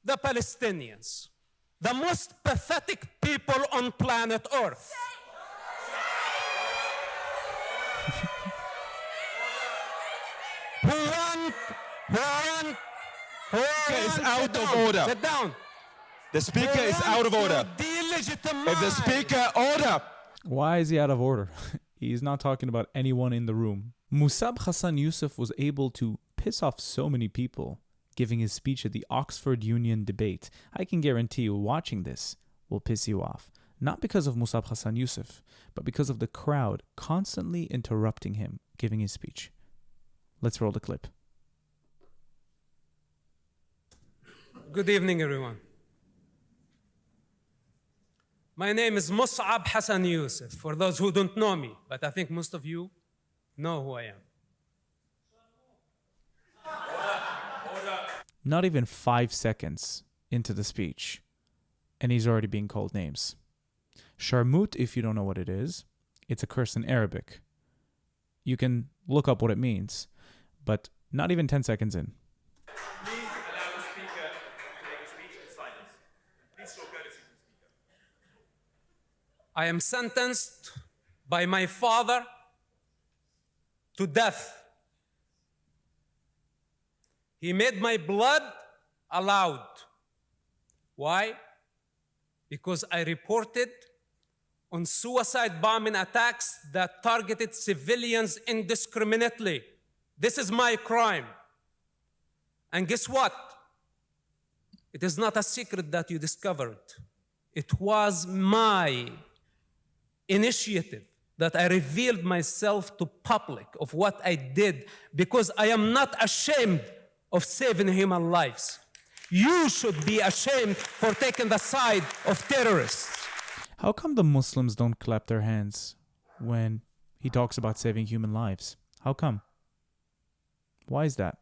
the Palestinians, the most pathetic people on planet Earth. Is out of order. Sit down. The speaker is out of order. If the speaker order. Why is he out of order? He's not talking about anyone in the room. Mosab Hassan Yousef was able to piss off so many people giving his speech at the Oxford Union debate. I can guarantee you watching this will piss you off. Not because of Mosab Hassan Yousef, but because of the crowd constantly interrupting him giving his speech. Let's roll the clip. Good evening, everyone. My name is Mosab Hassan Yousef, for those who don't know me, but I think most of you know who I am. Not even 5 seconds into the speech, and he's already being called names. Sharmut, if you don't know what it is, it's a curse in Arabic. You can look up what it means, but not even 10 seconds in. Please allow the speaker to make a speech in silence. Please show courtesy to the speaker. I am sentenced by my father to death. He made my blood allowed. Why? Because I reported on suicide bombing attacks that targeted civilians indiscriminately. This is my crime. And guess what? It is not a secret that you discovered. It was my initiative that I revealed myself to public of what I did, because I am not ashamed of saving human lives. You should be ashamed for taking the side of terrorists. How come the Muslims don't clap their hands when he talks about saving human lives? How come? Why is that?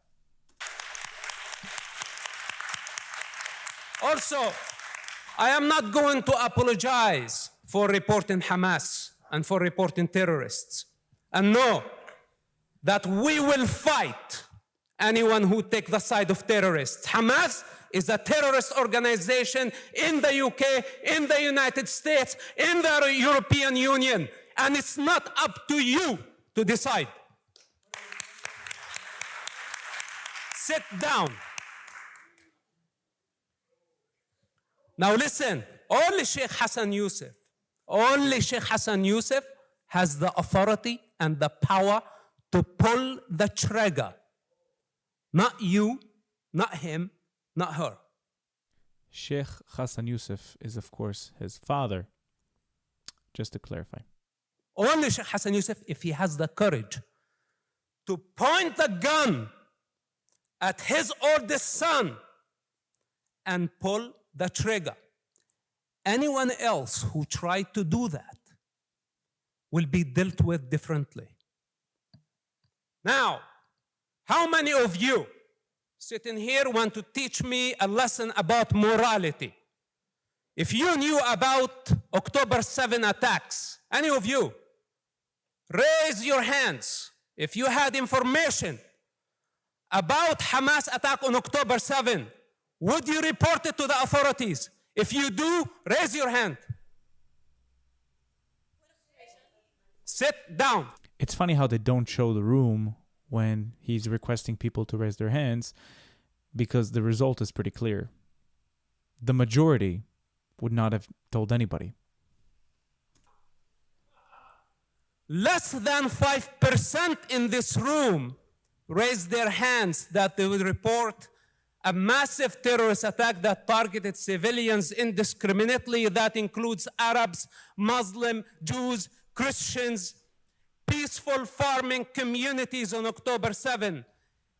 Also, I am not going to apologize for reporting Hamas and for reporting terrorists. And know that we will fight anyone who takes the side of terrorists. Hamas is a terrorist organization in the UK, in the United States, in the European Union. And it's not up to you to decide. Sit down. Now listen, only Sheikh Hassan Yousef has the authority and the power to pull the trigger. Not you, not him, not her. Sheikh Hassan Yousef is, of course, his father. Just to clarify. Only Sheikh Hassan Yousef, if he has the courage to point the gun at his oldest son and pull the trigger. Anyone else who tried to do that will be dealt with differently. Now, how many of you sitting here want to teach me a lesson about morality? If you knew about October 7 attacks, any of you, raise your hands. If you had information about Hamas attack on October 7, would you report it to the authorities? If you do, raise your hand. Sit down. It's funny how they don't show the room when he's requesting people to raise their hands, because the result is pretty clear. The majority would not have told anybody. Less than 5% in this room raised their hands that they would report a massive terrorist attack that targeted civilians indiscriminately. That includes Arabs, Muslims, Jews, Christians, peaceful farming communities on October 7,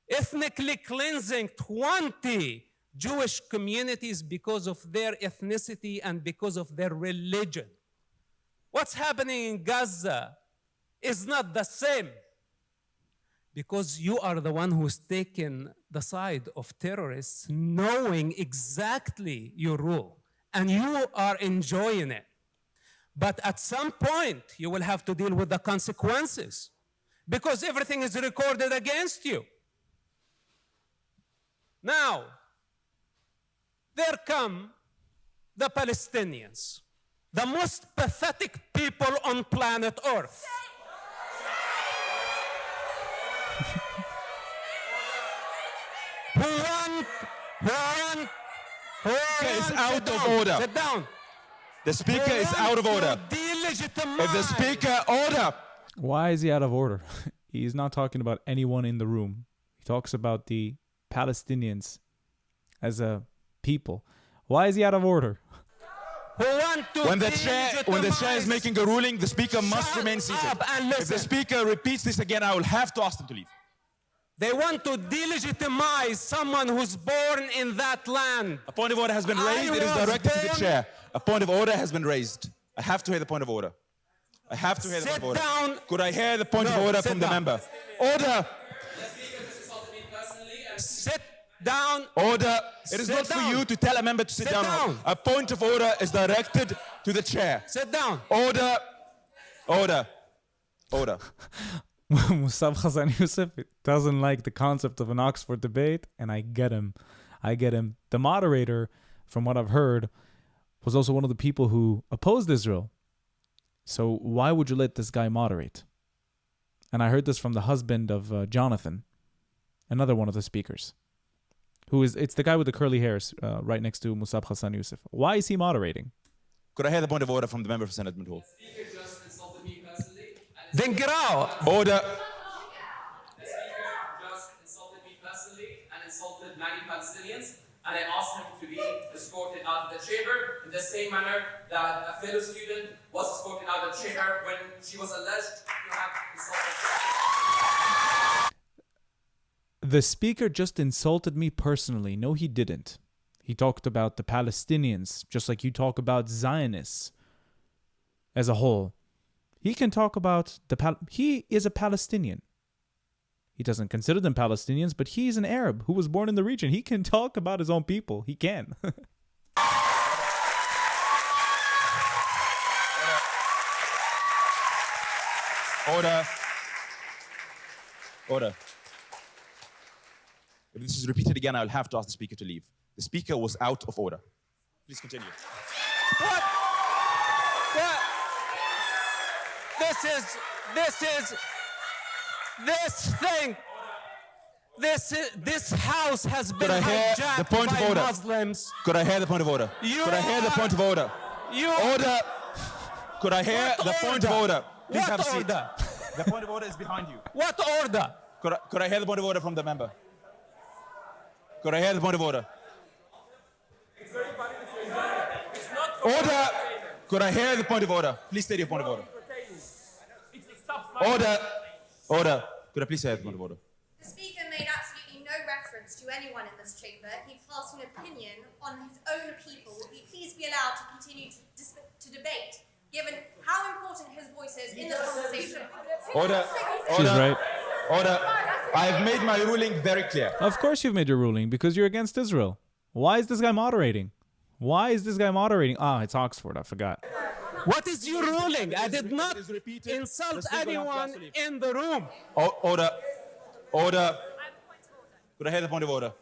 ethnically cleansing 20 Jewish communities because of their ethnicity and because of their religion. What's happening in Gaza is not the same, because you are the one who's taken the side of terrorists, knowing exactly your role, and you are enjoying it. But at some point, you will have to deal with the consequences, because everything is recorded against you. Now, there come the Palestinians, the most pathetic people on planet Earth. Is out of order. Sit down. The speaker is out of order. If the speaker order. Why is he out of order? He's not talking about anyone in the room. He talks about the Palestinians as a people. Why is he out of order? When the chair is making a ruling, the speaker must remain seated. If the speaker repeats this again, I will have to ask them to leave. They want to delegitimize someone who's born in that land. A point of order has been raised. It is directed to the chair. A point of order has been raised. I have to hear the point of order. I have to hear the point of order. Sit down. Could I hear the point of order from the member? Order. Sit down. Order. It is not for you to tell a member to sit down. A point of order is directed to the chair. Sit down. Order. Order. Order. Mosab Hassan Yousef doesn't like the concept of an Oxford debate, and I get him. The moderator, from what I've heard, was also one of the people who opposed Israel. So why would you let this guy moderate? And I heard this from the husband of Jonathan, another one of the speakers. It's the guy with the curly hairs right next to Mosab Hassan Yousef. Why is he moderating? Could I hear the point of order from the member for Senate Hall? Then get out. Order. The speaker just insulted me personally and insulted many Palestinians, and I asked him to be escorted out of the chamber in the same manner that a fellow student was escorted out of the chamber when she was alleged to have insulted. The speaker just insulted me personally. No, he didn't. He talked about the Palestinians, just like you talk about Zionists as a whole. He can talk about he is a Palestinian. He doesn't consider them Palestinians, but he's an Arab who was born in the region. He can talk about his own people. He can. Order. Order. If this is repeated again, I'll have to ask the speaker to leave. The speaker was out of order. Please continue. What? This house has been hijacked by Muslims. Could I hear the point of order? Could I hear the point of order? Order. Could I hear the point of order? Please have a seat. The point of order is behind you. What order? Could I hear the point of order from the member? Could I hear the point of order? Order. Could I hear the point of order? Please state your point of order. Order. Order. Could I please hear the point of order? The speaker made absolutely no reference to anyone in this chamber. He cast an opinion on his own people. Will he please be allowed to continue to debate, given how important his voice is in this conversation? Order. She's right. Order. I have made my ruling very clear. Of course you've made your ruling, because you're against Israel. Why is this guy moderating? It's Oxford, I forgot. What is your ruling? I did not insult anyone in the room. Order. Order. Could I hear the point of order?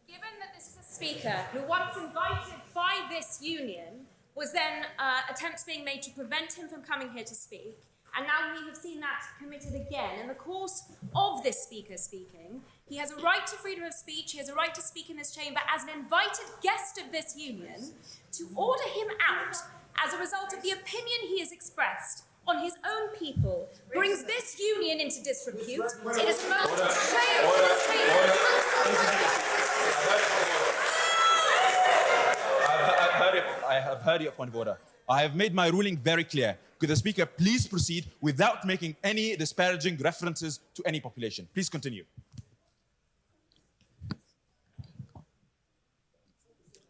Given that this is a speaker who, once invited by this union, was then attempts being made to prevent him from coming here to speak, and now we have seen that committed again in the course of this speaker speaking, he has a right to freedom of speech, he has a right to speak in this chamber as an invited guest of this union. To order him out as a result of the opinion he has expressed on his own people brings this union into disrepute. It is a moment of betrayal to this chamber. I have heard your point of order. I have made my ruling very clear. Could the speaker please proceed without making any disparaging references to any population? Please continue.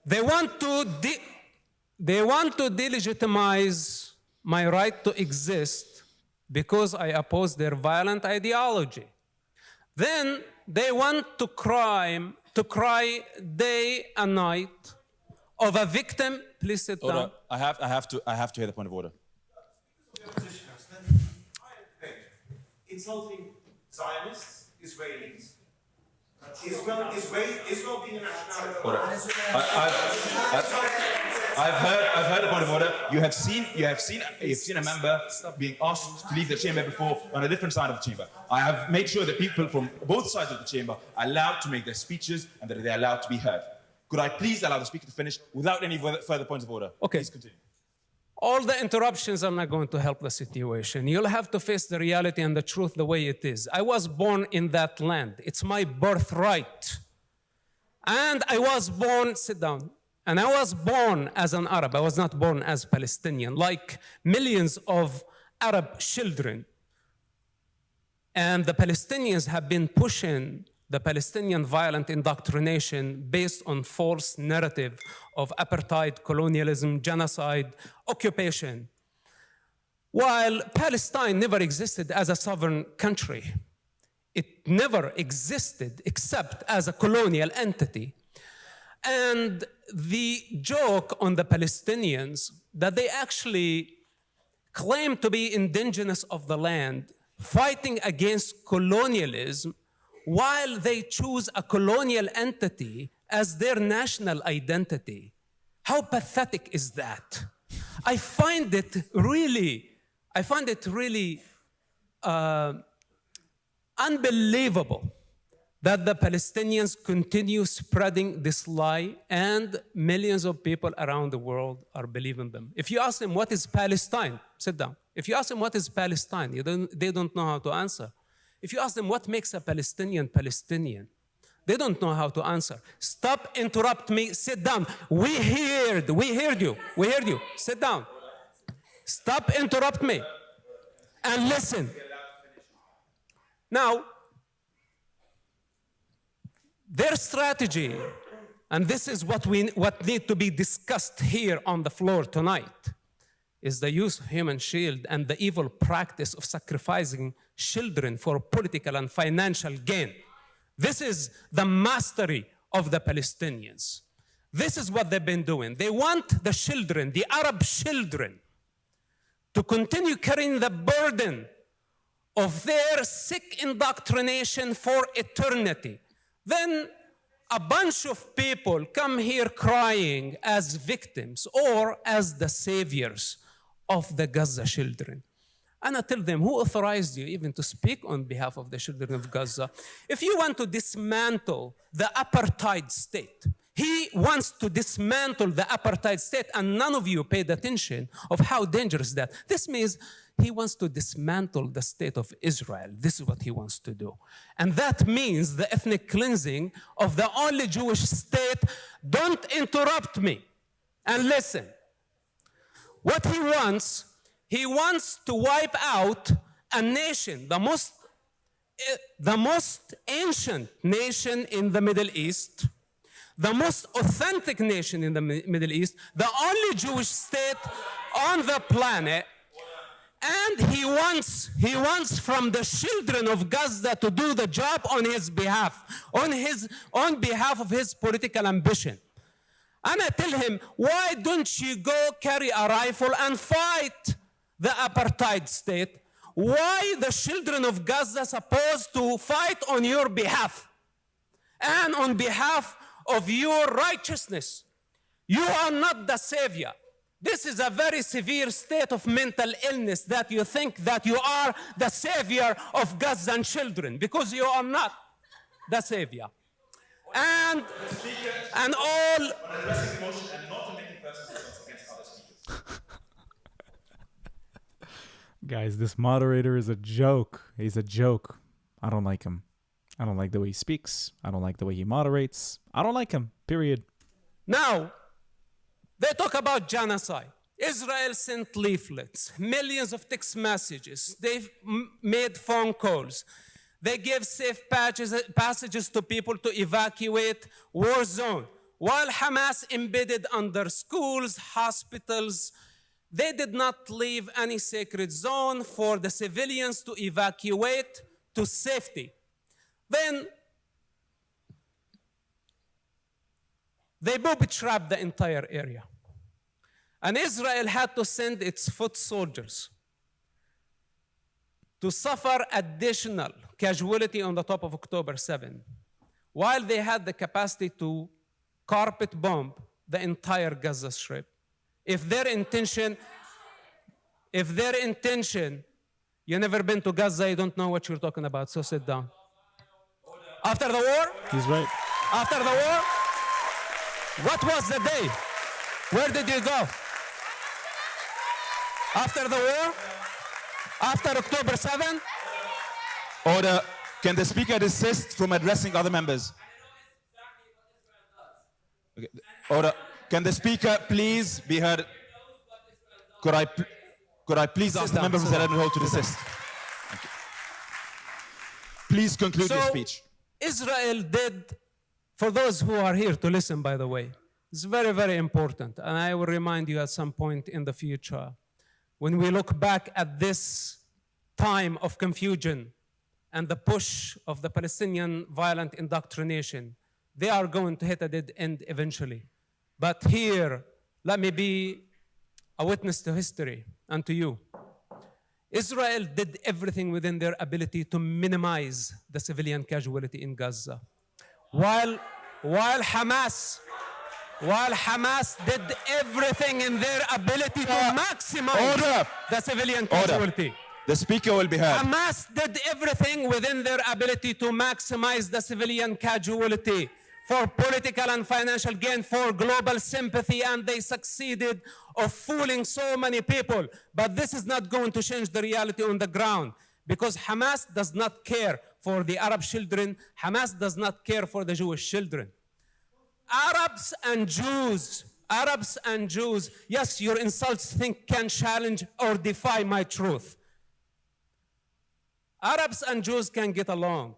They want to delegitimize my right to exist because I oppose their violent ideology. Then they want to cry day and night of a victim. Please sit down. I have to hear the point of order. Insulting Zionists, Israelis, Israel being a nationality. Order. I've heard a point of order. You've seen a member being asked to leave the chamber before on a different side of the chamber. I have made sure that people from both sides of the chamber are allowed to make their speeches and that they're allowed to be heard. Could I please allow the speaker to finish without any further points of order? Okay. Please continue. All the interruptions are not going to help the situation. You'll have to face the reality and the truth the way it is. I was born in that land. It's my birthright. And I was born, sit down, and I was born as an Arab. I was not born as Palestinian, like millions of Arab children. And the Palestinians have been pushing the Palestinian violent indoctrination based on false narrative of apartheid, colonialism, genocide, occupation. While Palestine never existed as a sovereign country, it never existed except as a colonial entity. And the joke on the Palestinians that they actually claim to be indigenous of the land, fighting against colonialism, while they choose a colonial entity as their national identity. How pathetic is that? I find it really unbelievable that the Palestinians continue spreading this lie and millions of people around the world are believing them. If you ask them what is Palestine, sit down. If you ask them what is Palestine, they don't know how to answer. If you ask them what makes a Palestinian Palestinian, they don't know how to answer. Stop, interrupt me, sit down. We heard you. Sit down. Stop, interrupt me, and listen. Now, their strategy, and this is what need to be discussed here on the floor tonight, is the use of human shield and the evil practice of sacrificing children for political and financial gain. This is the mastery of the Palestinians. This is what they've been doing. They want the children, the Arab children, to continue carrying the burden of their sick indoctrination for eternity. Then a bunch of people come here crying as victims or as the saviors of the Gaza children. And I tell them, who authorized you even to speak on behalf of the children of Gaza? If you want to dismantle the apartheid state, he wants to dismantle the apartheid state, and none of you paid attention of how dangerous that. This means he wants to dismantle the state of Israel. This is what he wants to do. And that means the ethnic cleansing of the only Jewish state. Don't interrupt me and listen. What he wants to wipe out a nation, the most ancient nation in the Middle East, the most authentic nation in the Middle East, the only Jewish state on the planet, and he wants from the children of Gaza to do the job on his behalf, on behalf of his political ambition. And I tell him, why don't you go carry a rifle and fight the apartheid state? Why the children of Gaza supposed to fight on your behalf and on behalf of your righteousness? You are not the savior. This is a very severe state of mental illness that you think that you are the savior of Gazan children, because you are not the savior. And all... On addressing the motion and not making personal statements against other speakers. Guys, this moderator is a joke. He's a joke. I don't like him. I don't like the way he speaks. I don't like the way he moderates. I don't like him, period. Now, they talk about genocide. Israel sent leaflets, millions of text messages. They've made phone calls. They gave safe passages to people to evacuate war zone. While Hamas embedded under schools, hospitals, they did not leave any sacred zone for the civilians to evacuate to safety. Then they booby-trapped the entire area. And Israel had to send its foot soldiers to suffer additional casualty on the top of October 7, while they had the capacity to carpet bomb the entire Gaza Strip. If their intention, you never been to Gaza, you don't know what you're talking about, so sit down. After the war? He's right. After the war? What was the day? Where did you go? After the war? After October 7? Order. Can the speaker desist from addressing other members? Okay. Order. Can the speaker please be heard? Could I please ask the member from Zelenko Hall to desist? Thank you. Please conclude your speech. Israel did, for those who are here to listen, by the way, it's very, very important. And I will remind you at some point in the future, when we look back at this time of confusion and the push of the Palestinian violent indoctrination, they are going to hit a dead end eventually. But here, let me be a witness to history and to you. Israel did everything within their ability to minimize the civilian casualty in Gaza. While Hamas did everything in their ability to maximize the civilian casualty. The speaker will be heard. Hamas did everything within their ability to maximize the civilian casualty for political and financial gain, for global sympathy, and they succeeded of fooling so many people. But this is not going to change the reality on the ground, because Hamas does not care for the Arab children. Hamas does not care for the Jewish children. Arabs and Jews, yes, your insults can challenge or defy my truth. Arabs and Jews can get along.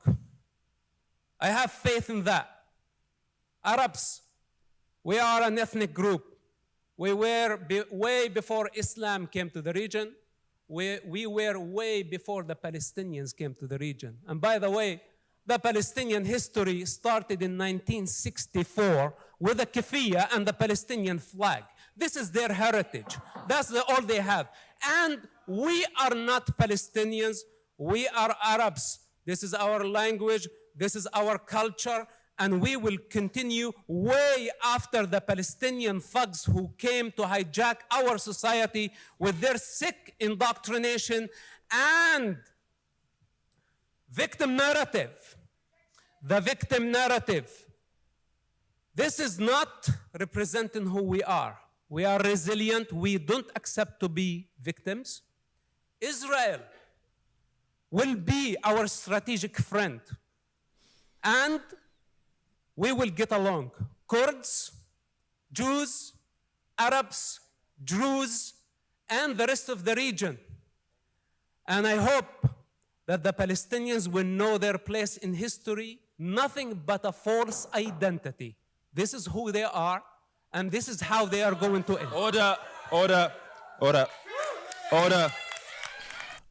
I have faith in that. Arabs, we are an ethnic group. We were way before Islam came to the region. We were way before the Palestinians came to the region. And by the way, the Palestinian history started in 1964 with the keffiyeh and the Palestinian flag. This is their heritage. That's all they have. And we are not Palestinians. We are Arabs. This is our language. This is our culture. And we will continue way after the Palestinian thugs who came to hijack our society with their sick indoctrination and victim narrative. The victim narrative. This is not representing who we are. We are resilient. We don't accept to be victims. Israel will be our strategic friend. And we will get along. Kurds, Jews, Arabs, Druze, and the rest of the region. And I hope that the Palestinians will know their place in history, nothing but a false identity. This is who they are, and this is how they are going to end. Order.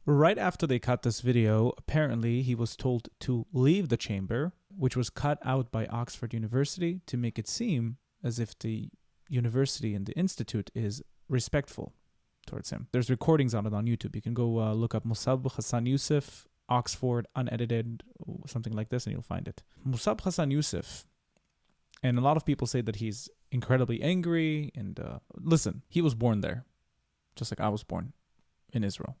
Right after they cut this video, apparently he was told to leave the chamber, which was cut out by Oxford University to make it seem as if the university and the institute is respectful towards him. There's recordings on it on YouTube. You can go look up Mosab Hassan Yousef, Oxford, unedited, something like this, and you'll find it. Mosab Hassan Yousef, and a lot of people say that he's incredibly angry, and listen, he was born there, just like I was born in Israel.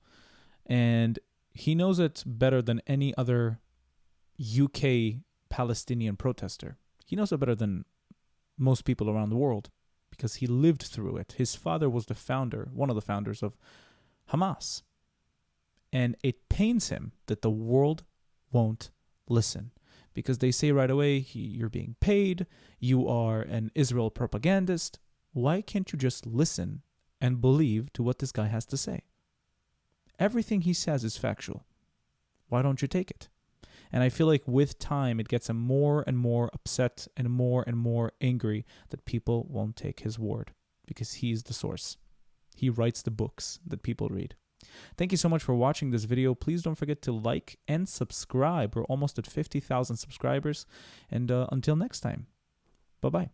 And he knows it better than any other UK Palestinian protester. He knows it better than most people around the world because he lived through it. His father was the founder, one of the founders of Hamas. And it pains him that the world won't listen because they say right away, you're being paid, you are an Israel propagandist. Why can't you just listen and believe to what this guy has to say? Everything he says is factual. Why don't you take it? And I feel like with time, it gets him more and more upset and more angry that people won't take his word because he's the source. He writes the books that people read. Thank you so much for watching this video. Please don't forget to like and subscribe. We're almost at 50,000 subscribers. And until next time, bye-bye.